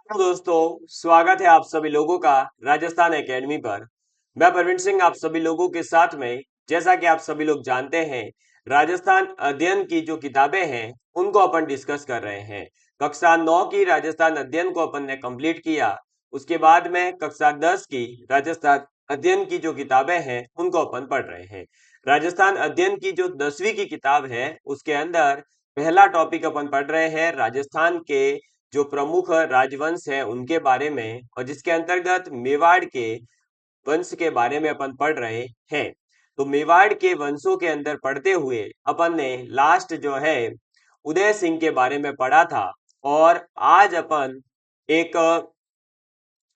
दोस्तों, स्वागत है आप सभी लोगों का राजस्थान एकेडमी पर। मैं प्रवीण सिंह आप सभी लोगों के साथ में। जैसा कि आप सभी लोग जानते हैं, राजस्थान अध्ययन की जो किताबें हैं उनको अपन डिस्कस कर रहे हैं। कक्षा 9 की राजस्थान अध्ययन को अपन ने कंप्लीट किया। उसके बाद में कक्षा 10 की राजस्थान अध्ययन की जो किताबें हैं उनको अपन पढ़ रहे हैं। राजस्थान अध्ययन की जो 10वीं की किताब है उसके अंदर पहला टॉपिक अपन पढ़ रहे हैं राजस्थान के जो प्रमुख राजवंश है उनके बारे में, और जिसके अंतर्गत मेवाड़ के वंश के बारे में अपन पढ़ रहे हैं। तो मेवाड़ के वंशों के अंदर पढ़ते हुए अपन ने लास्ट जो है उदय सिंह के बारे में पढ़ा था, और आज अपन एक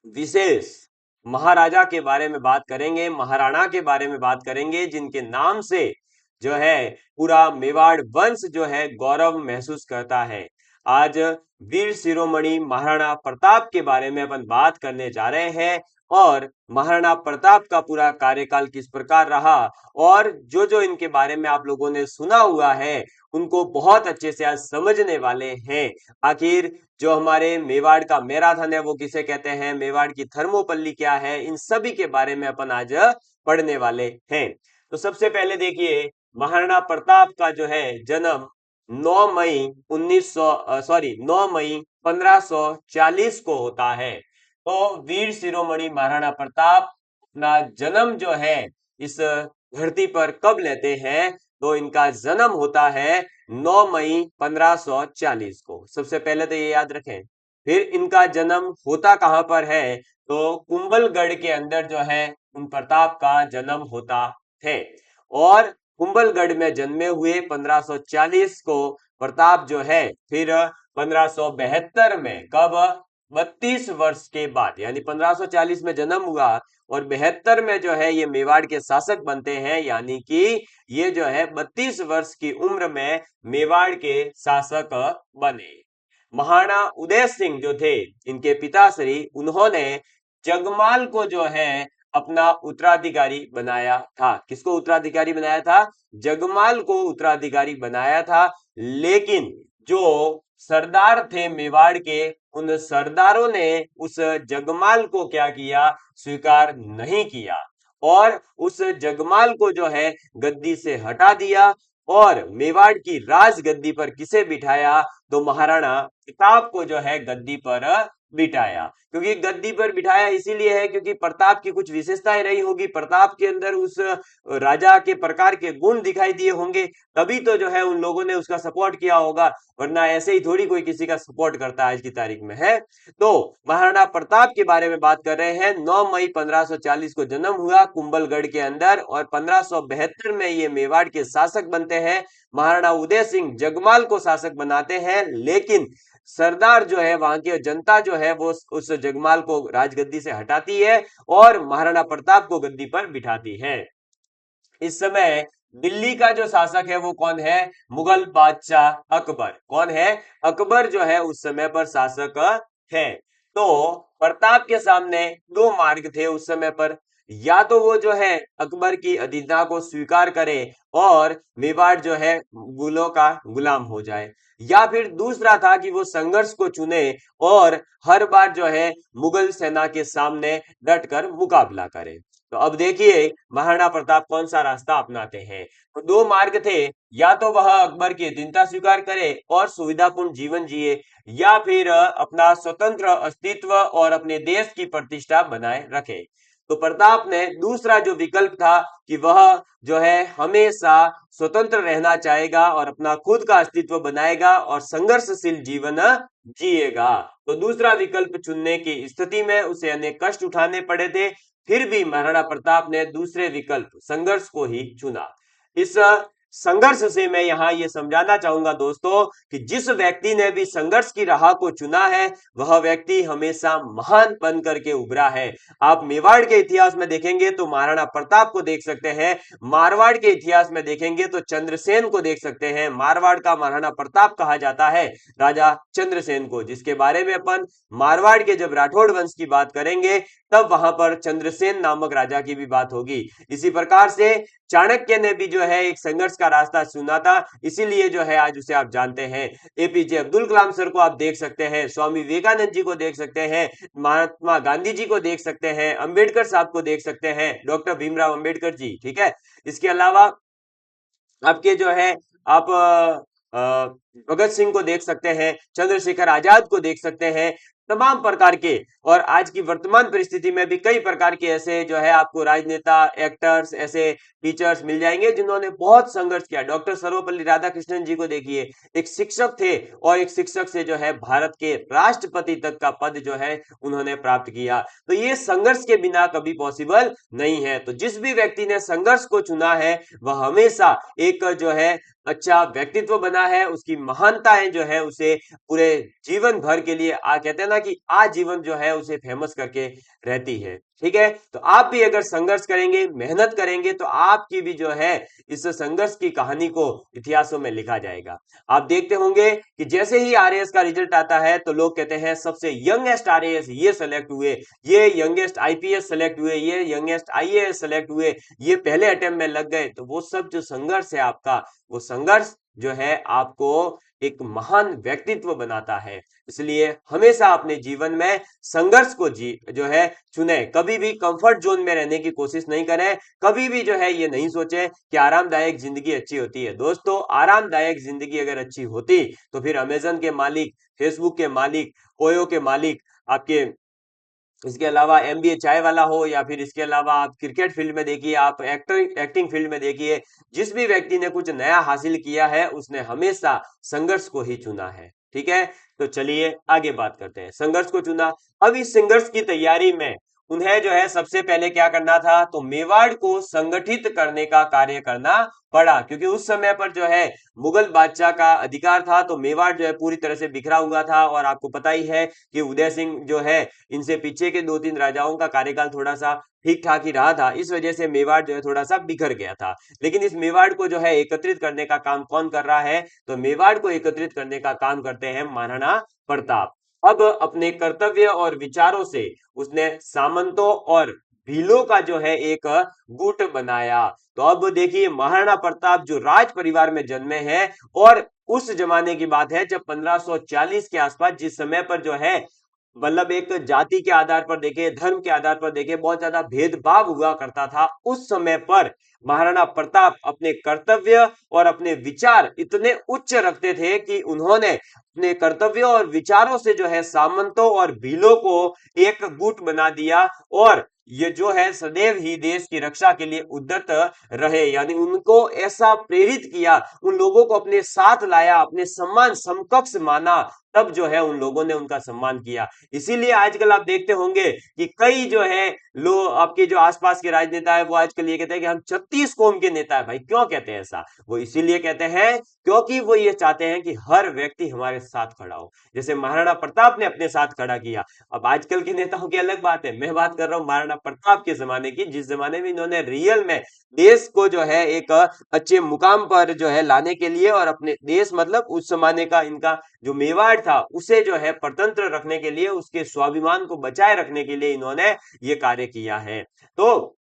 विशेष महाराजा के बारे में बात करेंगे, महाराणा के बारे में बात करेंगे, जिनके नाम से जो है पूरा मेवाड़ वंश जो है गौरव महसूस करता है। आज वीर शिरोमणि महाराणा प्रताप के बारे में अपन बात करने जा रहे हैं, और महाराणा प्रताप का पूरा कार्यकाल किस प्रकार रहा, और जो जो इनके बारे में आप लोगों ने सुना हुआ है उनको बहुत अच्छे से आज समझने वाले हैं। आखिर जो हमारे मेवाड़ का मैराथन है वो किसे कहते हैं, मेवाड़ की थर्मोपल्ली क्या है, इन सभी के बारे में अपन आज पढ़ने वाले हैं। तो सबसे पहले देखिए, महाराणा प्रताप का जो है जन्म 9 मई 1540 को होता है। तो वीर शिरोमणि महाराणा प्रताप अपना जन्म जो है इस धरती पर कब लेते हैं, तो इनका जन्म होता है 9 मई 1540 को। सबसे पहले तो ये याद रखें। फिर इनका जन्म होता कहां पर है, तो कुंभलगढ़ के अंदर जो है उन प्रताप का जन्म होता है। और कुंभलगढ़ में जन्मे हुए 1540 को प्रताप जो है फिर 1572 में, कब, 32 वर्ष के बाद, यानी 1540 में जन्म हुआ और 72 में जो है ये मेवाड़ के शासक बनते हैं, यानी कि ये जो है 32 वर्ष की उम्र में मेवाड़ के शासक बने। महाराणा उदय सिंह जो थे, इनके पिताश्री, उन्होंने जगमाल को जो है अपना उत्तराधिकारी बनाया था। किसको उत्तराधिकारी बनाया था? जगमाल को उत्तराधिकारी बनाया था। लेकिन जो सरदार थे मेवाड़ के, उन सरदारों ने उस जगमाल को क्या किया, स्वीकार नहीं किया, और उस जगमाल को जो है गद्दी से हटा दिया, और मेवाड़ की राजगद्दी पर किसे बिठाया, तो महाराणा प्रताप को जो है गद्दी पर बिठाया। क्योंकि गद्दी पर बिठाया इसीलिए है क्योंकि प्रताप की कुछ विशेषताएं रही होगी, प्रताप के अंदर उस राजा के प्रकार के गुण दिखाई दिए होंगे, तभी तो जो है उन लोगों ने उसका सपोर्ट किया होगा, वरना ऐसे ही थोड़ी कोई किसी का सपोर्ट करता है आज की तारीख में, है। तो महाराणा प्रताप के बारे में बात कर रहे हैं। 9 मई 1540 को जन्म हुआ कुंभलगढ़ के अंदर, और 1572 में ये मेवाड़ के शासक बनते हैं। महाराणा उदय सिंह जगमाल को शासक बनाते हैं, लेकिन सरदार जो है, वहां की जनता जो है, वो उस जगमाल को राजगद्दी से हटाती है और महाराणा प्रताप को गद्दी पर बिठाती है। इस समय दिल्ली का जो शासक है वो कौन है? मुगल बादशाह अकबर। कौन है? अकबर जो है उस समय पर शासक है। तो प्रताप के सामने दो मार्ग थे उस समय पर, या तो वो जो है अकबर की अधीनता को स्वीकार करे और मेवाड़ जो है मुगलों का गुलाम हो जाए, या फिर दूसरा था कि वो संघर्ष को चुने और हर बार जो है मुगल सेना के सामने डटकर मुकाबला करे। तो अब देखिए महाराणा प्रताप कौन सा रास्ता अपनाते हैं। तो दो मार्ग थे, या तो वह अकबर की अधीनता स्वीकार करे और सुविधापूर्ण जीवन जिए, या फिर अपना स्वतंत्र अस्तित्व और अपने देश की प्रतिष्ठा बनाए रखे। तो प्रताप ने दूसरा जो विकल्प था कि वह जो है हमेशा स्वतंत्र रहना चाहेगा और अपना खुद का अस्तित्व बनाएगा और संघर्षशील जीवन जिएगा। तो दूसरा विकल्प चुनने की स्थिति में उसे अनेक कष्ट उठाने पड़े थे, फिर भी महाराणा प्रताप ने दूसरे विकल्प संघर्ष को ही चुना। इस संघर्ष से मैं यहाँ ये समझाना चाहूंगा दोस्तों कि जिस व्यक्ति ने भी संघर्ष की राह को चुना है वह व्यक्ति हमेशा महान बन करके उभरा है। आप मेवाड़ के इतिहास में देखेंगे तो महाराणा प्रताप को देख सकते हैं, मारवाड़ के इतिहास में देखेंगे तो चंद्रसेन को देख सकते हैं। मारवाड़ का महाराणा प्रताप कहा जाता है राजा चंद्रसेन को, जिसके बारे में अपन मारवाड़ के जब राठौड़ वंश की बात करेंगे तब वहां पर चंद्रसेन नामक राजा की भी बात होगी। इसी प्रकार से चाणक्य ने भी जो है एक संघर्ष का रास्ता चुना था, इसीलिए जो है आज उसे आप जानते हैं। एपीजे अब्दुल कलाम सर को आप देख सकते हैं, स्वामी विवेकानंद जी को देख सकते हैं, महात्मा गांधी जी को देख सकते हैं, अंबेडकर साहब को देख सकते हैं, डॉक्टर भीमराव अंबेडकर जी, ठीक है। इसके अलावा आपके जो है आप भगत सिंह को देख सकते हैं, चंद्रशेखर आजाद को देख सकते हैं, तमाम प्रकार के। और आज की वर्तमान परिस्थिति में भी कई प्रकार के ऐसे जो है आपको राजनेता, एक्टर्स, ऐसे टीचर्स मिल जाएंगे जिन्होंने बहुत संघर्ष किया। डॉक्टर सर्वपल्ली राधाकृष्णन जी को देखिए, एक शिक्षक थे और एक शिक्षक से जो है भारत के राष्ट्रपति तक का पद जो है उन्होंने प्राप्त किया। तो ये संघर्ष के बिना कभी पॉसिबल नहीं है। तो जिस भी व्यक्ति ने संघर्ष को चुना है वह हमेशा एक जो है अच्छा व्यक्तित्व बना है, उसकी महानताएं जो है उसे पूरे जीवन भर के लिए कहते हैं ना कि आजीवन जो है उसे फेमस करके रहती है। ठीक है, तो आप भी अगर संघर्ष करेंगे, मेहनत करेंगे, तो आपकी भी जो है इस संघर्ष की कहानी को इतिहासों में लिखा जाएगा। आप देखते होंगे कि जैसे ही आरएएस का रिजल्ट आता है तो लोग कहते हैं सबसे यंगेस्ट आरएएस ये सेलेक्ट हुए, ये यंगेस्ट आईपीएस सेलेक्ट हुए, ये यंगेस्ट आईएएस सेलेक्ट हुए, ये पहले अटेम्प्ट में लग गए। तो वो सब जो संघर्ष है आपका, वो संघर्ष जो है आपको एक महान व्यक्तित्व बनाता है। इसलिए हमेशा अपने जीवन में संघर्ष को जो है चुने, कभी भी कंफर्ट जोन में रहने की कोशिश नहीं करें, कभी भी जो है ये नहीं सोचें कि आरामदायक जिंदगी अच्छी होती है। दोस्तों, आरामदायक जिंदगी अगर अच्छी होती तो फिर अमेजन के मालिक, फेसबुक के मालिक, ओयो के मालिक, आपके इसके अलावा एमबीए चाय वाला हो, या फिर इसके अलावा आप क्रिकेट फील्ड में देखिए, आप एक्टिंग फील्ड में देखिए, जिस भी व्यक्ति ने कुछ नया हासिल किया है उसने हमेशा संघर्ष को ही चुना है। ठीक है, तो चलिए आगे बात करते हैं। संघर्ष को चुना, अब इस संघर्ष की तैयारी में उन्हें जो है सबसे पहले क्या करना था, तो मेवाड़ को संगठित करने का कार्य करना पड़ा, क्योंकि उस समय पर जो है मुगल बादशाह का अधिकार था, तो मेवाड़ जो है पूरी तरह से बिखरा हुआ था। और आपको पता ही है कि उदय सिंह जो है इनसे पीछे के 2-3 राजाओं का कार्यकाल थोड़ा सा ठीक ठाक ही रहा था, इस वजह से मेवाड़ जो है थोड़ा सा बिखर गया था। लेकिन इस मेवाड़ को जो है एकत्रित करने का काम कौन कर रहा है, तो मेवाड़ को एकत्रित करने का काम करते हैं महाराणा प्रताप। अब अपने कर्तव्य और विचारों से उसने सामंतों और भीलों का जो है एक गुट बनाया। तो अब देखिए, महाराणा प्रताप जो राज परिवार में जन्मे हैं, और उस जमाने की बात है जब 1540 के आसपास, जिस समय पर जो है मतलब एक जाति के आधार पर देखे, धर्म के आधार पर देखे, बहुत ज्यादा भेदभाव हुआ करता था। उस समय पर महाराणा प्रताप अपने कर्तव्य और अपने विचार इतने उच्च रखते थे कि उन्होंने अपने कर्तव्यों और विचारों से जो है सामंतों और भीलों को एक गुट बना दिया, और ये जो है सदैव ही देश की रक्षा के लिए उद्यत रहे। यानी उनको ऐसा प्रेरित किया, उन लोगों को अपने साथ लाया, अपने सम्मान समकक्ष माना, तब जो है उन लोगों ने उनका सम्मान किया। इसीलिए आजकल आप देखते होंगे कि कई जो है लोग, आपके जो आसपास के राजनेता है, वो आजकल ये कहते हैं कि हम 36 कौम के नेता है। भाई क्यों कहते हैं ऐसा? वो इसीलिए कहते हैं क्योंकि वो ये चाहते हैं कि हर व्यक्ति हमारे साथ खड़ा हो, जैसे महाराणा प्रताप ने अपने साथ खड़ा किया। अब आजकल के नेताओं की अलग बात है, मैं बात कर रहा हूं महाराणा प्रताप के जमाने की, जिस जमाने में इन्होंने रियल में देश को जो है एक अच्छे मुकाम पर जो है लाने के लिए, और अपने देश मतलब उस जमाने का इनका जो मेवाड़ था उसे जो है परतंत्र रखने के लिए, उसके स्वाभिमान को बचाए रखने के लिए इन्होंने ये कार्य किया है। तो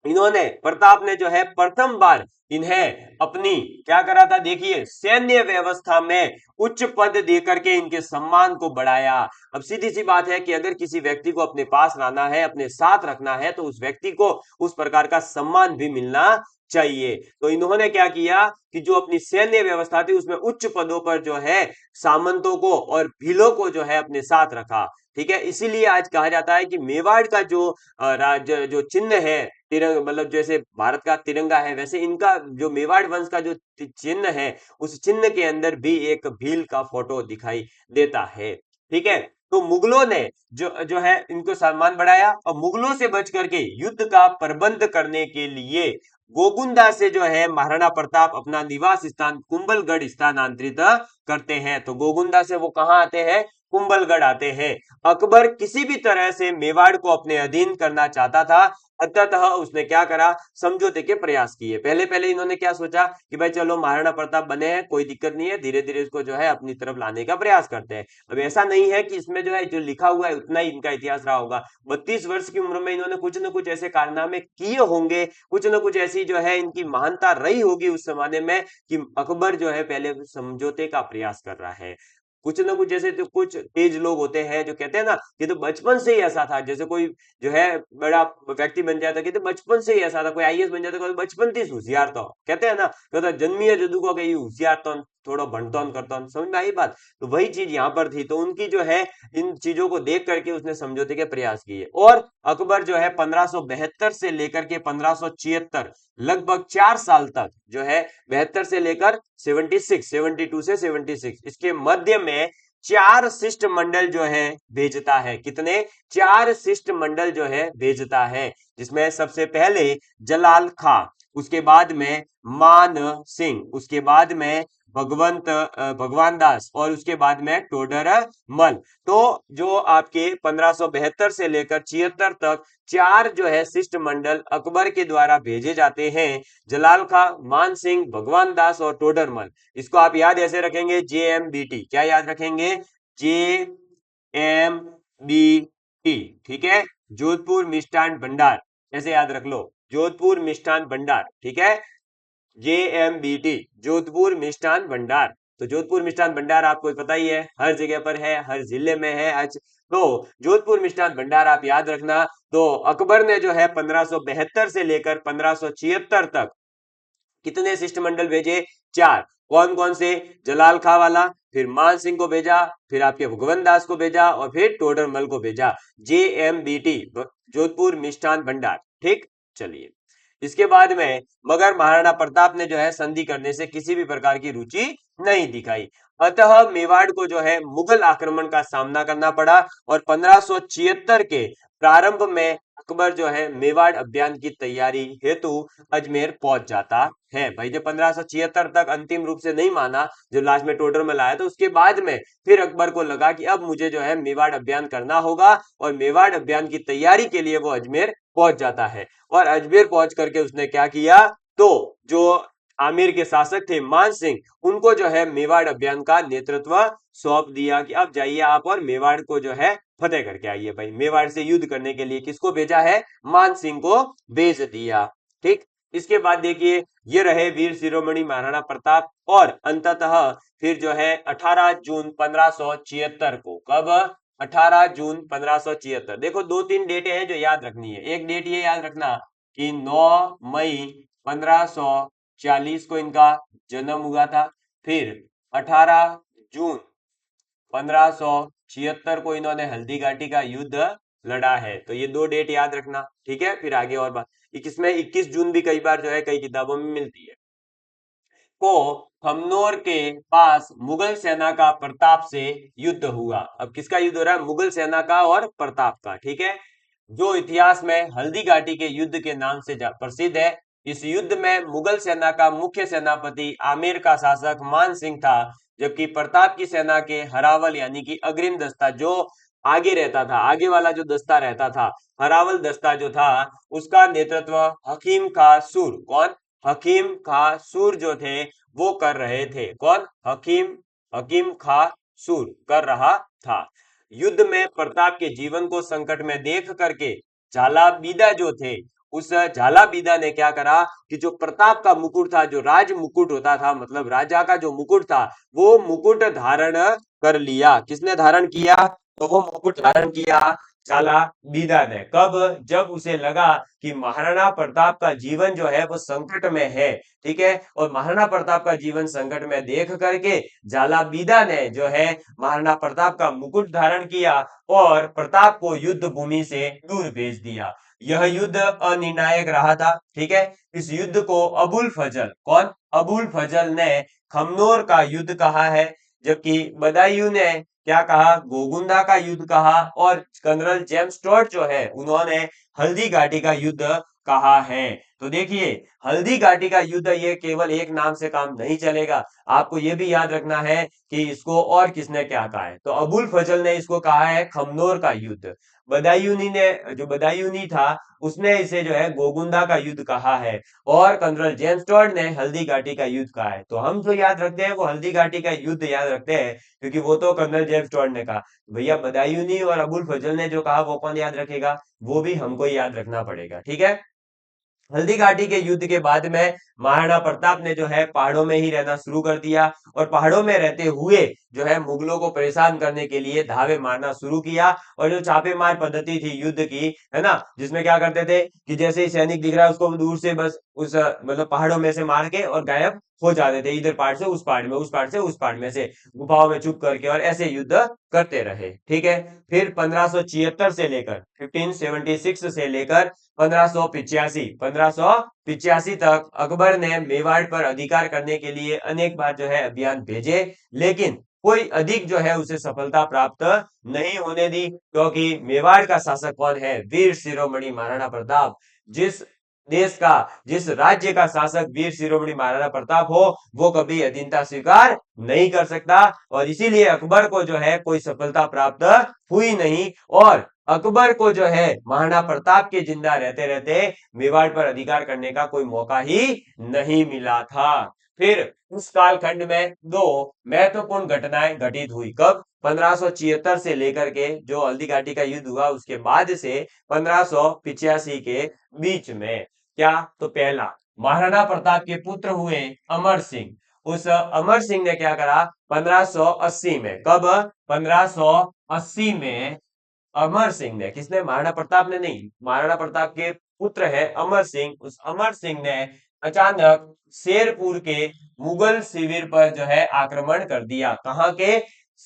इन्होंने, प्रताप ने जो है प्रथम बार इन्हें अपनी क्या करा था, देखिए सैन्य व्यवस्था में उच्च पद देकर के इनके सम्मान को बढ़ाया। अब सीधी सी बात है कि अगर किसी व्यक्ति को अपने पास लाना है, अपने साथ रखना है, तो उस व्यक्ति को उस प्रकार का सम्मान भी मिलना चाहिए। तो इन्होंने क्या किया कि जो अपनी सैन्य व्यवस्था थी उसमें उच्च पदों पर जो है सामंतों को और भीलों को जो है अपने साथ रखा। ठीक है, इसीलिए आज कहा जाता है कि मेवाड़ का जो राज्य जो चिन्ह है, तिरंगा मतलब जैसे भारत का तिरंगा है, वैसे इनका जो मेवाड़ वंश का जो चिन्ह है, उस चिन्ह के अंदर भी एक भील का फोटो दिखाई देता है। ठीक है, तो मुगलों ने जो है इनको सम्मान बढ़ाया, और मुगलों से बच करके युद्ध का प्रबंध करने के लिए गोकुंदा से जो है महाराणा प्रताप अपना निवास स्थान कुंभलगढ़ स्थानांतरित करते हैं। तो गोकुंदा से वो कहाँ आते हैं, कुंभलगढ़ आते हैं। अकबर किसी भी तरह से मेवाड़ को अपने अधीन करना चाहता था, अंततः उसने क्या करा, समझौते के प्रयास किए। पहले पहले इन्होंने क्या सोचा कि भाई चलो महाराणा प्रताप बने हैं, कोई दिक्कत नहीं है, धीरे धीरे इसको जो है अपनी तरफ लाने का प्रयास करते हैं। अब ऐसा नहीं है कि इसमें जो है जो लिखा हुआ है उतना ही इनका इतिहास रहा होगा। 32 वर्ष की उम्र में इन्होंने कुछ न कुछ ऐसे कारनामे किए होंगे, कुछ न कुछ ऐसी जो है इनकी महानता रही होगी उस जमाने में कि अकबर जो है पहले समझौते का प्रयास कर रहा है। कुछ ना कुछ जैसे, तो कुछ तेज लोग होते हैं जो कहते हैं ना ये तो बचपन से ही ऐसा था, जैसे कोई जो है बड़ा व्यक्ति बन जाता, कहते बचपन से ही ऐसा था, कोई आईएएस बन जाता, कोई बचपन से होशियार था, कहते हैं ना, कहता जन्मी है जदू को कहीं होशियार तो थोड़ा भणता करता, समझ में आई बात। तो वही चीज यहाँ पर थी, तो उनकी जो है इन चीजों को देख करके उसने समझौते के प्रयास किए। और अकबर जो है 1572 से लेकर के 1576 लगभग 4 साल तक जो है 72 से लेकर 72 से 76 इसके मध्य में 4 शिष्टमंडल जो है भेजता है। कितने? 4 शिष्टमंडल जो है भेजता है, जिसमें सबसे पहले जलाल खां, उसके बाद में मान सिंह, उसके बाद में भगवान दास और उसके बाद में टोडर मल। तो जो आपके 1572 से लेकर 76 तक 4 जो है शिष्टमंडल अकबर के द्वारा भेजे जाते हैं, जलाल खां, मान सिंह, भगवान दास और टोडरमल। इसको आप याद ऐसे रखेंगे, JMBT। क्या याद रखेंगे? JMBT, ठीक है। जोधपुर मिष्ठान भंडार, ऐसे याद रख लो, जोधपुर मिष्ठान भंडार, ठीक है। JMBT, जोधपुर मिष्ठान भंडार। तो जोधपुर मिष्ठान भंडार आपको पता ही है, हर जगह पर है, हर जिले में है आज। तो जोधपुर मिष्ठान भंडार आप याद रखना। तो अकबर ने जो है 1572 से लेकर 1576 तक कितने शिष्टमंडल भेजे? 4। कौन कौन से? जलाल खां वाला, फिर मान सिंह को भेजा, फिर आपके भगवंत दास को भेजा और फिर टोडरमल को भेजा। JMBT, जोधपुर मिष्ठान भंडार, ठीक। चलिए, इसके बाद में मगर महाराणा प्रताप ने जो है संधि करने से किसी भी प्रकार की रुचि नहीं दिखाई, अतः मेवाड़ को जो है मुगल आक्रमण का सामना करना पड़ा और 1576 के प्रारंभ में अकबर जो है मेवाड़ अभियान की तैयारी हेतु अजमेर पहुंच जाता है। भाई जब 1576 तक अंतिम रूप से नहीं माना, जब लास्ट में टोडरमल आया, तो उसके बाद में फिर अकबर को लगा कि अब मुझे जो है मेवाड़ अभियान करना होगा और मेवाड़ अभियान की तैयारी के लिए वो अजमेर पहुंच जाता है। और अजमेर पहुंच करके उसने क्या किया, तो जो आमेर के शासक थे मान सिंह, उनको जो है मेवाड़ अभियान का नेतृत्व सौंप दिया कि अब जाइए आप और मेवाड़ को जो है फतेह करके आइए। भाई मेवाड़ से युद्ध करने के लिए किसको भेजा है? मान सिंह को भेज दिया, ठीक। इसके बाद देखिए, ये रहे वीर शिरोमणि महाराणा प्रताप। और अंततः फिर जो है 18 जून 1576 को, कब? 18 जून 1576। देखो 2-3 डेटें हैं जो याद रखनी है। एक डेट ये याद रखना कि 9 मई 1540 को इनका जन्म हुआ था। फिर 18 जून 1576 को इन्होंने हल्दी घाटी का युद्ध लड़ा है। तो ये 2 डेट याद रखना, ठीक है। फिर आगे और बात, 21 जून भी कई बार जो है कई किताबों में मिलती है। को खमनोर के पास मुगल सेना का प्रताप से युद्ध हुआ। अब किसका युद्ध हो रहा है? मुगल सेना का और प्रताप का, ठीक है। जो इतिहास में हल्दी घाटी के युद्ध के नाम से प्रसिद्ध है। इस युद्ध में मुगल सेना का मुख्य सेनापति आमेर का शासक मान सिंह था, जबकि प्रताप की सेना के हरावल यानी कि अग्रिम दस्ता जो आगे रहता था, आगे वाला जो दस्ता रहता था, हरावल दस्ता जो था, उसका नेतृत्व हकीम खा सूर, कौन? हकीम खा सूर जो थे वो कर रहे थे। कौन? हकीम खा सूर कर रहा था। युद्ध में प्रताप के जीवन को संकट में देख करके झालाबीदा जो थे, उस झालाबीदा ने क्या करा कि जो प्रताप का मुकुट था, जो राज मुकुट होता था, मतलब राजा का जो मुकुट था, वो मुकुट धारण कर लिया। किसने धारण किया? तो वो मुकुट धारण किया झालाबीदा ने। कब? जब उसे लगा कि महाराणा प्रताप का जीवन जो है वो संकट में है, ठीक है। और महाराणा प्रताप का जीवन संकट में देख करके झालाबीदा ने जो है महाराणा प्रताप का मुकुट धारण किया और प्रताप को युद्ध भूमि से दूर भेज दिया। यह युद्ध अनिर्णायक रहा था, ठीक है। इस युद्ध को अबुल फजल, कौन? अबुल फजल ने खमनोर का युद्ध कहा है, जबकि बदायूं ने क्या कहा? गोगुंदा का युद्ध कहा। और कर्नल जेम्स टॉड जो है उन्होंने हल्दी घाटी का युद्ध कहा है। तो देखिए, हल्दी घाटी का युद्ध ये केवल एक नाम से काम नहीं चलेगा, आपको ये भी याद रखना है कि इसको और किसने क्या कहा है। तो अबुल फजल ने इसको कहा है खमनोर का युद्ध। बदायूनी ने, जो बदायूनी था, उसने इसे जो है गोगुंदा का युद्ध कहा है। और कर्नल जेम्स टॉड ने हल्दी घाटी का युद्ध कहा है। तो हम जो याद रखते हैं वो हल्दी घाटी का युद्ध याद रखते हैं, क्योंकि वो तो कर्नल जेम्स टॉड ने कहा। भैया बदायूनी और अबुल फजल ने जो कहा वो कौन याद रखेगा, वो भी हमको याद रखना पड़ेगा, ठीक है। हल्दी घाटी के युद्ध के बाद में महाराणा प्रताप ने जो है पहाड़ों में ही रहना शुरू कर दिया, और पहाड़ों में रहते हुए जो है मुगलों को परेशान करने के लिए धावे मारना शुरू किया। और जो छापेमार पद्धति थी युद्ध की, है ना, जिसमें क्या करते थे कि जैसे ही सैनिक दिख रहा है उसको दूर से बस उस मतलब पहाड़ों में से मार के और गायब हो जाते थे, इधर पहाड़ से उस पहाड़ में, उस पहाड़ से उस पहाड़ में से, गुफाओं में छुप करके, और ऐसे युद्ध करते रहे, ठीक है। फिर 1576 से लेकर 1576 से लेकर 1585 तक अकबर ने मेवाड़ पर अधिकार करने के लिए अनेक बार जो है अभियान भेजे, लेकिन कोई अधिक जो है उसे सफलता प्राप्त नहीं होने दी, क्योंकि मेवाड़ का शासक कौन है, वीर शिरोमणि महाराणा प्रताप। जिस देश का, जिस राज्य का शासक वीर शिरोमणि महाराणा प्रताप हो, वो कभी अधीनता स्वीकार नहीं कर सकता, और इसीलिए अकबर को जो है कोई सफलता प्राप्त हुई नहीं, और अकबर को जो है महाराणा प्रताप के जिंदा रहते रहते मेवाड़ पर अधिकार करने का कोई मौका ही नहीं मिला था। फिर उस कालखंड में दो महत्वपूर्ण घटनाएं घटित हुई, कब, 1576 से लेकर के जो हल्दी घाटी का युद्ध हुआ उसके बाद से 1585 के बीच में। क्या, तो पहला, महाराणा प्रताप के पुत्र हुए अमर सिंह। उस अमर सिंह ने क्या करा 1580 में, कब, 1580 में अमर सिंह ने, किसने, महाराणा प्रताप ने नहीं, महाराणा प्रताप के पुत्र है अमर सिंह, उस अमर सिंह ने अचानक शेरपुर के मुगल शिविर पर जो है आक्रमण कर दिया। कहां के,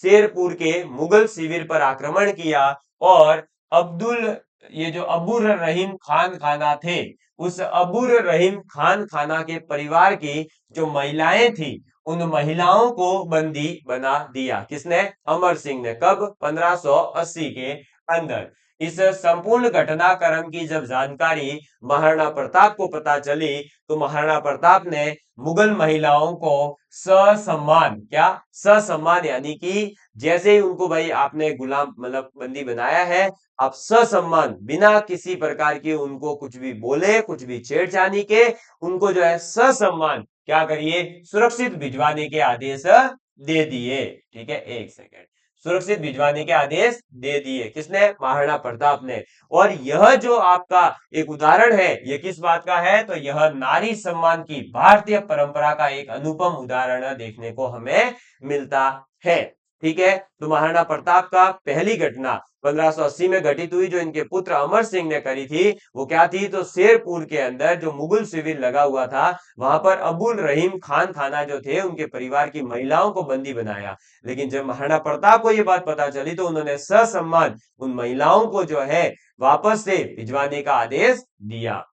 शेरपुर के मुगल शिविर पर आक्रमण किया, और अब्दुल, ये जो अबुर रहीम खान खाना थे, उस अबुर रहीम खान खाना के परिवार की जो महिलाएं थी, उन महिलाओं को बंदी बना दिया, किसने, अमर सिंह ने, कब, 1580 के अंदर। इस संपूर्ण घटनाक्रम की जब जानकारी महाराणा प्रताप को पता चली, तो महाराणा प्रताप ने मुगल महिलाओं को ससम्मान, क्या, ससम्मान, यानी कि जैसे ही उनको भाई आपने गुलाम मतलब बंदी बनाया है, आप ससम्मान बिना किसी प्रकार की उनको कुछ भी बोले, कुछ भी छेड़छाड़ी के, उनको जो है ससम्मान क्या करिए, सुरक्षित भिजवाने के आदेश दे दिए, ठीक है। एक सेकेंड, सुरक्षित भिजवाने के आदेश दे दिए, किसने, महाराणा प्रताप ने। और यह जो आपका एक उदाहरण है, यह किस बात का है, तो यह नारी सम्मान की भारतीय परंपरा का एक अनुपम उदाहरण देखने को हमें मिलता है, ठीक है। तो महाराणा प्रताप का पहली घटना 1580 में घटित हुई, जो इनके पुत्र अमर सिंह ने करी थी, वो क्या थी, तो शेरपुर के अंदर जो मुगल शिविर लगा हुआ था, वहां पर अबुल रहीम खान खाना जो थे, उनके परिवार की महिलाओं को बंदी बनाया। लेकिन जब महाराणा प्रताप को ये बात पता चली, तो उन्होंने ससम्मान उन महिलाओं को जो है वापस से भिजवाने का आदेश दिया।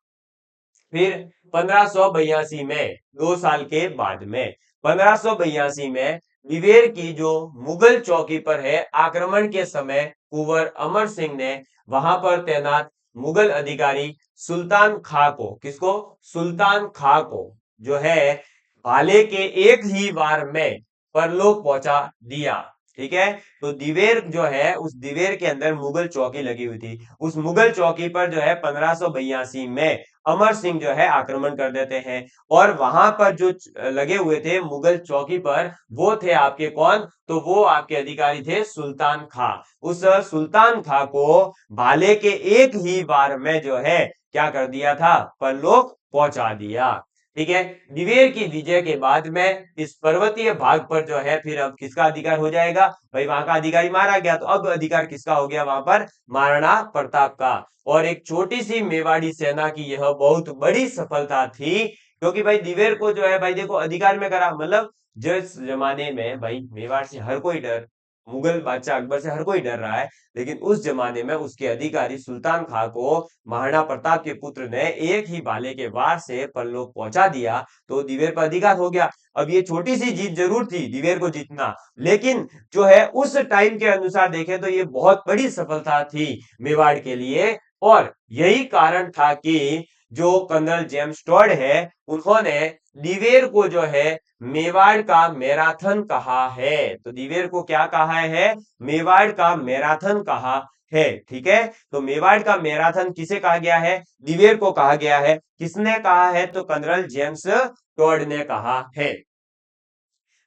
फिर 1582 में, 2 साल के बाद में, 1582 में दिवेर की जो मुगल चौकी पर है, आक्रमण के समय कुंवर अमर सिंह ने वहां पर तैनात मुगल अधिकारी सुल्तान खां को, किसको, सुल्तान खां को जो है भाले के एक ही वार में परलोक पहुंचा दिया, ठीक है। तो दिवेर जो है, उस दिवेर के अंदर मुगल चौकी लगी हुई थी, उस मुगल चौकी पर जो है 1582 में अमर सिंह जो है आक्रमण कर देते हैं, और वहां पर जो लगे हुए थे मुगल चौकी पर, वो थे आपके कौन, तो वो आपके अधिकारी थे सुल्तान खां। उस सुल्तान खां को भाले के एक ही वार में जो है क्या कर दिया था, परलोक पहुंचा दिया, ठीक है। दिवेर की विजय के बाद में इस पर्वतीय भाग पर जो है फिर अब किसका अधिकार हो जाएगा, भाई वहां का अधिकारी मारा गया, तो अब अधिकार किसका हो गया वहां पर, महाराणा प्रताप का। और एक छोटी सी मेवाड़ी सेना की यह बहुत बड़ी सफलता थी, क्योंकि भाई दिवेर को जो है भाई देखो अधिकार में करा, मतलब जिस जमाने में भाई मेवाड़ से हर कोई डर, मुगल बादशाह अकबर से हर कोई डर रहा है, लेकिन उस जमाने में उसके अधिकारी सुल्तान खां को महाराणा प्रताप के पुत्र ने एक ही भाले के वार से परलोक पहुंचा दिया, तो दिवेर पर अधिकार हो गया। अब ये छोटी सी जीत जरूर थी दिवेर को जीतना, लेकिन जो है उस टाइम के अनुसार देखें तो ये बहुत बड़ी सफलता थी मेवाड़ के लिए, और यही कारण था कि जो कर्नल जेम्स टॉड है उन्होंने दिवेर को जो है मेवाड़ का मैराथन कहा है। तो दिवेर को क्या कहा है? मेवाड़ का मैराथन कहा है। ठीक है, तो मेवाड़ का मैराथन किसे कहा गया है? दिवेर को कहा गया है। किसने कहा है? तो कर्नल जेम्स टॉड ने कहा है।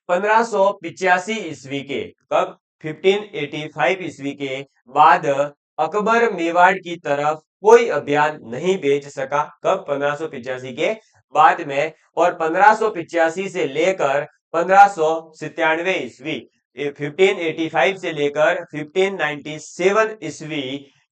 1585 ईस्वी के कब? 1585 ईस्वी के बाद अकबर मेवाड़ की तरफ कोई अभियान नहीं भेज सका। कब? 1585 के बाद में। और 1585 से लेकर 1597 ईस्वी, 1585 से लेकर 1597 ईस्वी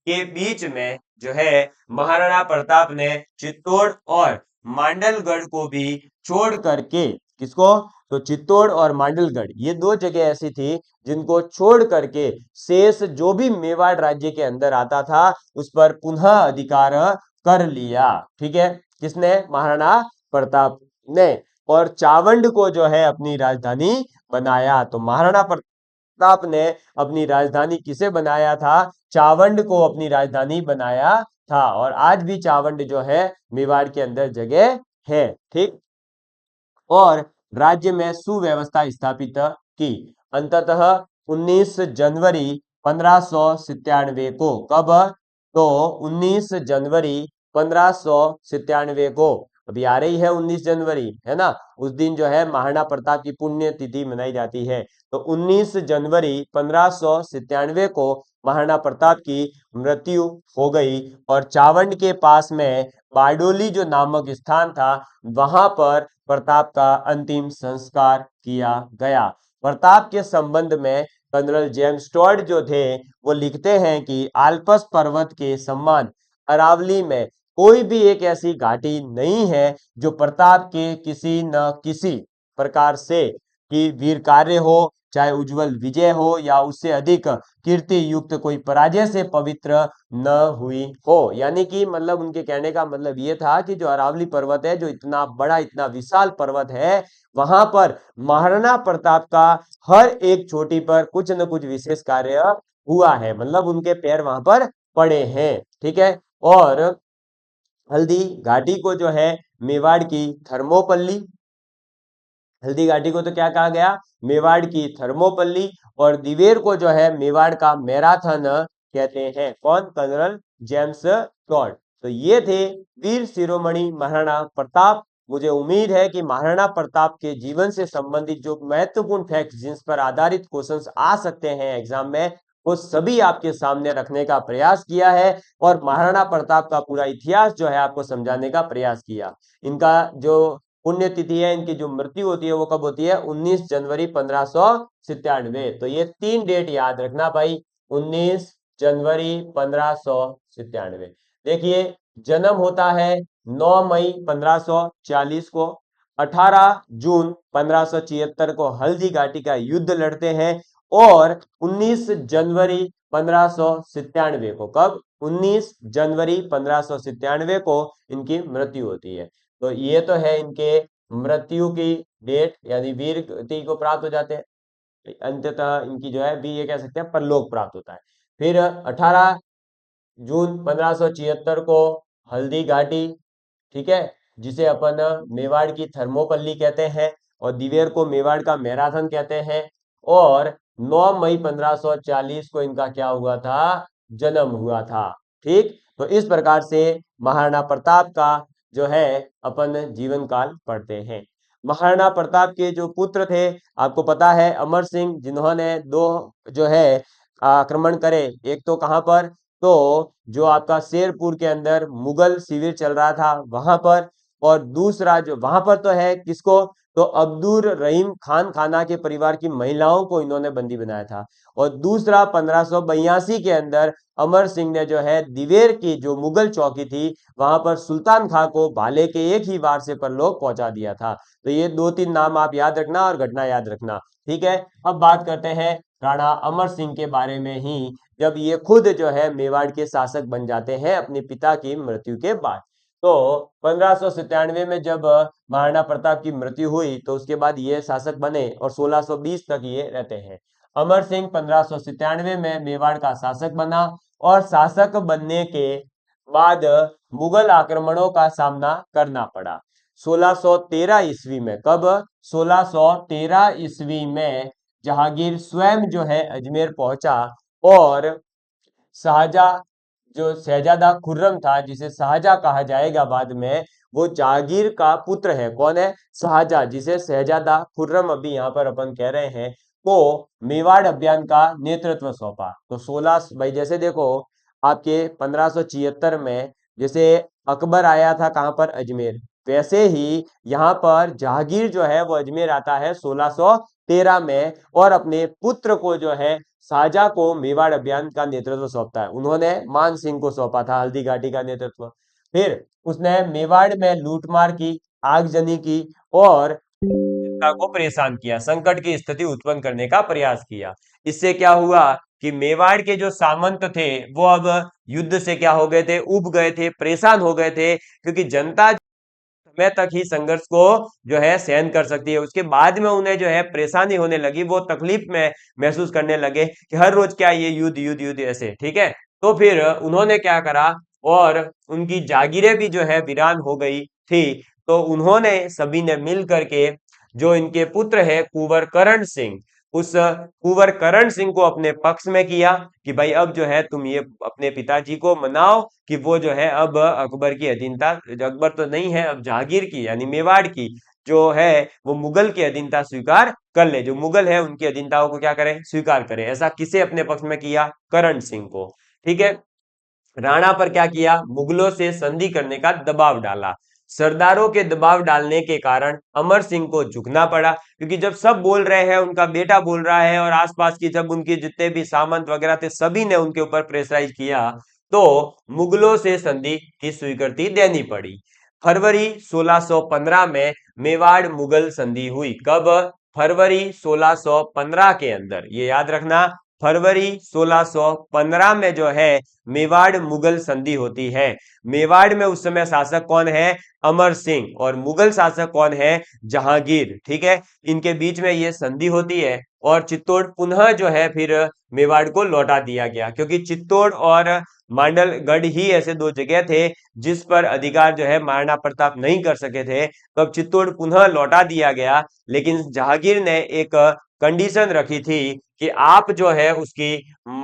के बीच में जो है महाराणा प्रताप ने चित्तौड़ और मांडलगढ़ को भी छोड़ करके, किसको? तो चित्तौड़ और मांडलगढ़ ये दो जगह ऐसी थी जिनको छोड़ करके शेष जो भी मेवाड़ राज्य के अंदर आता था उस पर पुनः अधिकार कर लिया। ठीक है, किसने? महाराणा प्रताप ने। और चावंड को जो है अपनी राजधानी बनाया। तो महाराणा प्रताप ने अपनी राजधानी किसे बनाया था? चावंड को अपनी राजधानी बनाया था। और आज भी चावंड जो है मेवाड़ के अंदर जगह है। ठीक, और राज्य में सुव्यवस्था स्थापित की। अंततः 19 जनवरी 1597 को, कब? तो 19 जनवरी 1597 को, अभी आ रही है 19 जनवरी, है ना, उस दिन जो है महाराणा प्रताप की पुण्य तिथि मनाई जाती है। तो 19 जनवरी 1597 को महाराणा प्रताप की मृत्यु हो गई। और चावंड के पास में बारडोली जो नामक स्थान था वहां पर प्रताप का अंतिम संस्कार किया गया। प्रताप के संबंध में कर्नल जेम्स टॉड जो थे वो लिखते हैं कि आल्पस पर्वत के समान अरावली में कोई भी एक ऐसी घाटी नहीं है जो प्रताप के किसी न किसी प्रकार से कि वीर कार्य हो, चाहे उज्जवल विजय हो या उससे अधिक कीर्ति युक्त कोई पराजय से पवित्र न हुई हो। यानी कि मतलब उनके कहने का मतलब ये था कि जो अरावली पर्वत है, जो इतना बड़ा इतना विशाल पर्वत है, वहां पर महाराणा प्रताप का हर एक चोटी पर कुछ न कुछ विशेष कार्य हुआ है, मतलब उनके पैर वहां पर पड़े हैं। ठीक है, और हल्दी घाटी को जो है मेवाड़ की थर्मोपल्ली, हल्दी घाटी को तो क्या कहा गया? मेवाड़ की थर्मोपल्ली। और दिवेर को जो है मेवाड़ का मैराथन कहते हैं। कौन? Colonel James Tod. तो ये थे वीर शिरोमणि महाराणा प्रताप। मुझे उम्मीद है कि महाराणा प्रताप के जीवन से संबंधित जो महत्वपूर्ण फैक्ट्स जिस पर आधारित क्वेश्चंस आ सकते हैं एग्जाम में, वो सभी आपके सामने रखने का प्रयास किया है और महाराणा प्रताप का पूरा इतिहास जो है आपको समझाने का प्रयास किया। इनका जो पुण्यतिथि है, इनकी जो मृत्यु होती है वो कब होती है? 19 जनवरी 1597। तो ये 3 डेट याद रखना भाई, 19 जनवरी 1597। देखिए, जन्म होता है 9 मई 1540 को, 18 जून 1576 को हल्दी घाटी का युद्ध लड़ते हैं और 19 जनवरी 1597 को, कब? 19 जनवरी 1597 को इनकी मृत्यु होती है। तो ये तो है इनके मृत्यु की डेट, यानी वीर गति को प्राप्त हो जाते हैं। अंततः इनकी जो है भी ये कह सकते हैं परलोक प्राप्त होता है। फिर 18 जून 1576 को हल्दी घाटी, ठीक है, जिसे अपन मेवाड़ की थर्मोपल्ली कहते हैं और दिवेर को मेवाड़ का मैराथन कहते हैं। और 9 मई 1540 को इनका क्या हुआ था? जन्म हुआ था। ठीक, तो इस प्रकार से महाराणा प्रताप का जो है अपन जीवन काल पढ़ते हैं। महाराणा प्रताप के जो पुत्र थे आपको पता है, अमर सिंह, जिन्होंने 2 जो है आक्रमण करे। एक तो कहां पर? तो जो आपका शेरपुर के अंदर मुगल शिविर चल रहा था वहां पर, और दूसरा जो वहां पर तो है किसको? तो अब्दुल रहीम खान खाना के परिवार की महिलाओं को इन्होंने बंदी बनाया था। और दूसरा 1582 के अंदर अमर सिंह ने जो है दिवेर की जो मुगल चौकी थी वहां पर सुल्तान खां को भाले के एक ही वार से परलोक पहुंचा दिया था। तो ये 2-3 नाम आप याद रखना और घटना याद रखना। ठीक है, अब बात करते हैं राणा अमर सिंह के बारे में ही, जब ये खुद जो है मेवाड़ के शासक बन जाते हैं अपने पिता की मृत्यु के बाद। तो 1597 में जब महाराणा प्रताप की मृत्यु हुई तो उसके बाद ये शासक बने और 1620 तक ये रहते हैं। अमर सिंह 1597 में मेवाड़ का शासक बना और शासक बनने के बाद मुगल आक्रमणों का सामना करना पड़ा। 1613 ईस्वी में, कब? 1613 ईस्वी में जहांगीर स्वयं जो है अजमेर पहुंचा और शाहजहां जो शहजादा खुर्रम था, जिसे शाहजहां कहा जाएगा बाद में, वो जहांगीर का पुत्र है। कौन है? शाहजहां, जिसे शहजादा खुर्रम अभी यहाँ पर अपन कह रहे हैं, को मेवाड़ अभियान का नेतृत्व सौंपा। तो 16 भाई जैसे देखो आपके 1576 में जैसे अकबर आया था कहां पर? अजमेर। वैसे ही यहाँ पर जहांगीर जो है वो अजमेर आता है 1613 में और अपने पुत्र को जो है शाहजहां को मेवाड़ अभियान का नेतृत्व सौंपता है। उन्होंने मान सिंह को सौंपा था हल्दी घाटी का नेतृत्व। फिर उसने मेवाड़ में लूटमार की, आगजनी की और जनता को परेशान किया, संकट की स्थिति उत्पन्न करने का प्रयास किया। इससे क्या हुआ कि मेवाड़ के जो सामंत थे वो अब युद्ध से क्या हो गए थे? उब गए थे, परेशान हो गए थे, क्योंकि जनता समय तक ही संघर्ष को जो है सहन कर सकती है, उसके बाद में उन्हें जो है परेशानी होने लगी, वो तकलीफ में महसूस करने लगे कि हर रोज क्या ये युद्ध युद्ध युद्ध ऐसे, ठीक है। तो फिर उन्होंने क्या करा, और उनकी जागीरें भी जो है वीरान हो गई थी, तो उन्होंने सभी ने मिल करके जो इनके पुत्र है कुंवर करण सिंह, उस कुंवर करण सिंह को अपने पक्ष में किया कि भाई अब जो है तुम ये अपने पिताजी को मनाओ कि वो जो है अब अकबर की अधीनता, अकबर तो नहीं है, अब जहांगीर की यानी मेवाड़ की जो है वो मुगल की अधीनता स्वीकार कर ले, जो मुगल है उनकी अधीनताओं को क्या करें? स्वीकार करें। ऐसा किसे अपने पक्ष में किया? करण सिंह को, ठीक है। राणा पर क्या किया? मुगलों से संधि करने का दबाव डाला। सरदारों के दबाव डालने के कारण अमर सिंह को झुकना पड़ा, क्योंकि जब सब बोल रहे हैं, उनका बेटा बोल रहा है और आसपास की जब उनके जितने भी सामंत वगैरह थे सभी ने उनके ऊपर प्रेशराइज किया, तो मुगलों से संधि की स्वीकृति देनी पड़ी। फरवरी 1615 में मेवाड़ मुगल संधि हुई। कब? फरवरी 1615 के अंदर, ये याद रखना, फरवरी 1615 में जो है मेवाड़ मुगल संधि होती है। मेवाड़ में उस समय शासक कौन है? अमर सिंह, और मुगल शासक कौन है? जहांगीर, ठीक है। इनके बीच में ये संधि होती है और चित्तौड़ पुनः जो है फिर मेवाड़ को लौटा दिया गया, क्योंकि चित्तौड़ और मांडलगढ़ ही ऐसे दो जगह थे जिस पर अधिकार जो है महाराणा प्रताप नहीं कर सके थे, तो अब चित्तौड़ पुनः लौटा दिया गया। लेकिन जहांगीर ने एक कंडीशन रखी थी कि आप जो है उसकी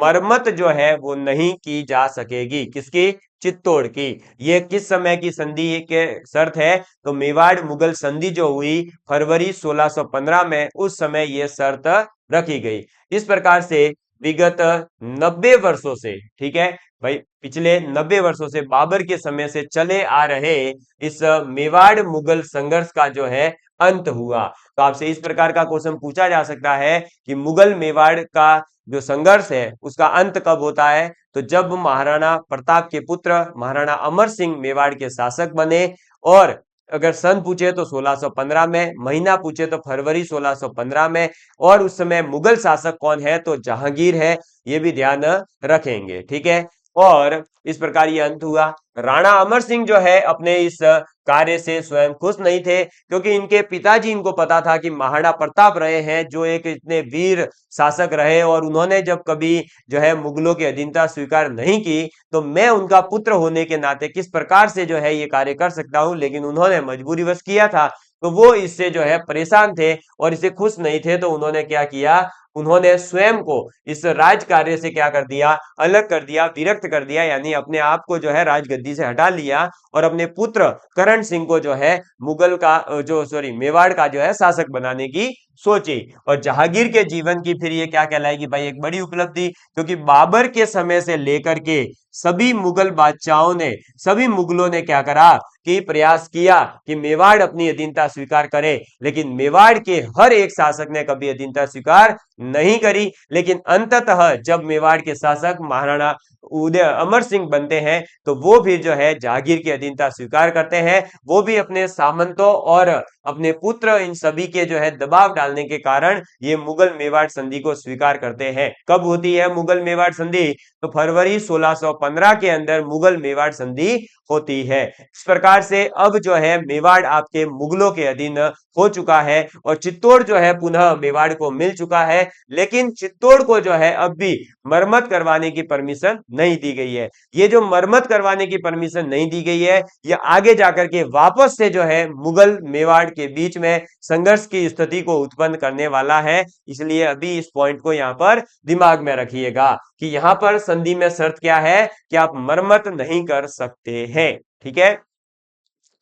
मरम्मत जो है वो नहीं की जा सकेगी। किसकी? चित्तौड़ की। ये किस समय की संधि के शर्त है? तो मेवाड़ मुगल संधि जो हुई फरवरी 1615 में, उस समय ये शर्त रखी गई। इस प्रकार से विगत 90 वर्षों से, ठीक है भाई, पिछले 90 वर्षों से बाबर के समय से चले आ रहे इस मेवाड़ मुगल संघर्ष का जो है अंत हुआ। तो आपसे इस प्रकार का क्वेश्चन पूछा जा सकता है कि मुगल मेवाड़ का जो संघर्ष है उसका अंत कब होता है? तो जब महाराणा प्रताप के पुत्र महाराणा अमर सिंह मेवाड़ के शासक बने, और अगर सन पूछे तो 1615 में, महीना पूछे तो फरवरी 1615 में, और उस समय मुगल शासक कौन है? तो जहांगीर है, ये भी ध्यान रखेंगे, ठीक है। और इस प्रकार ये अंत हुआ। राणा अमर सिंह जो है अपने इस कार्य से स्वयं खुश नहीं थे, क्योंकि इनके पिताजी, इनको पता था कि महाराणा प्रताप रहे हैं जो एक इतने वीर शासक रहे, और उन्होंने जब कभी जो है मुगलों की अधीनता स्वीकार नहीं की, तो मैं उनका पुत्र होने के नाते किस प्रकार से जो है ये कार्य कर सकता हूं। लेकिन उन्होंने मजबूरीवश किया था, तो वो इससे जो है परेशान थे और इससे खुश नहीं थे। तो उन्होंने क्या किया? उन्होंने स्वयं को इस राज कार्य से क्या कर दिया? अलग कर दिया, विरक्त कर दिया, यानी अपने आप को जो है राजगद्दी से हटा लिया और अपने पुत्र करण सिंह को जो है मुगल का जो सॉरी मेवाड़ का जो है शासक बनाने की सोची। और जहांगीर के जीवन की फिर ये क्या कहलाएगी भाई? एक बड़ी उपलब्धि, क्योंकि बाबर के समय से लेकर के सभी मुगल बादशाहों ने, सभी मुगलों ने क्या करा कि प्रयास किया कि मेवाड़ अपनी अधीनता स्वीकार करे, लेकिन मेवाड़ के हर एक शासक ने कभी अधीनता स्वीकार नहीं करी। लेकिन अंततः जब मेवाड़ के शासक महाराणा उदय अमर सिंह बनते हैं, तो वो भी जो है जहांगीर की अधीनता स्वीकार करते हैं। वो भी अपने सामंतों और अपने पुत्र इन सभी के जो है दबाव डालने के कारण ये मुगल मेवाड़ संधि को स्वीकार करते हैं। कब होती है मुगल मेवाड़ संधि? तो फरवरी 1615 के अंदर मुगल मेवाड़ संधि होती है। इस प्रकार से अब जो है मेवाड़ आपके मुगलों के अधीन हो चुका है और चित्तौड़ जो है पुनः मेवाड़ को मिल चुका है। लेकिन चित्तौड़ को जो है अब भी मरम्मत करवाने की परमिशन नहीं दी गई है। ये जो मरम्मत करवाने की परमिशन नहीं दी गई है, ये आगे जाकर के वापस से जो है मुगल मेवाड़ के बीच में संघर्ष की स्थिति को उत्पन्न करने वाला है। इसलिए अभी इस पॉइंट को यहां पर दिमाग में रखिएगा कि यहां पर संधि में शर्त क्या है कि आप मरम्मत नहीं कर सकते हैं। ठीक है,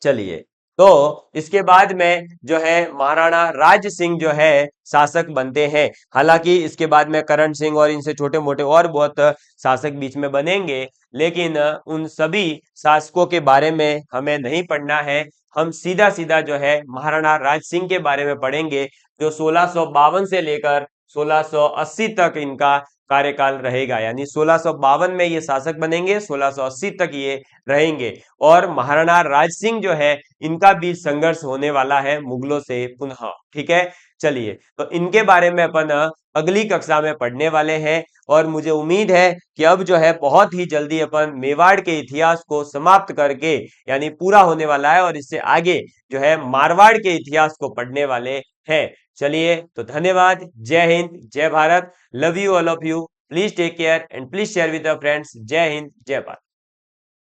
चलिए, तो इसके बाद में जो है महाराणा राज सिंह जो है शासक बनते हैं। हालांकि इसके बाद में करण सिंह और इनसे छोटे मोटे और बहुत शासक बीच में बनेंगे, लेकिन उन सभी शासकों के बारे में हमें नहीं पढ़ना है। हम सीधा सीधा जो है महाराणा राज सिंह के बारे में पढ़ेंगे, जो 1652 से लेकर 1680 तक इनका कार्यकाल रहेगा। यानी 1652 में ये शासक बनेंगे, 1680 तक ये रहेंगे। और महाराणा राज सिंह जो है, इनका भी संघर्ष होने वाला है मुगलों से पुनः। ठीक है, चलिए, तो इनके बारे में अपन अगली कक्षा में पढ़ने वाले हैं। और मुझे उम्मीद है कि अब जो है बहुत ही जल्दी अपन मेवाड़ के इतिहास को समाप्त करके, यानी पूरा होने वाला है, और इससे आगे जो है मारवाड़ के इतिहास को पढ़ने वाले हैं। चलिए, तो धन्यवाद। जय हिंद, जय Bharat. Love you, all of you. Please take care and please share with your friends. जय हिंद, जय भारत।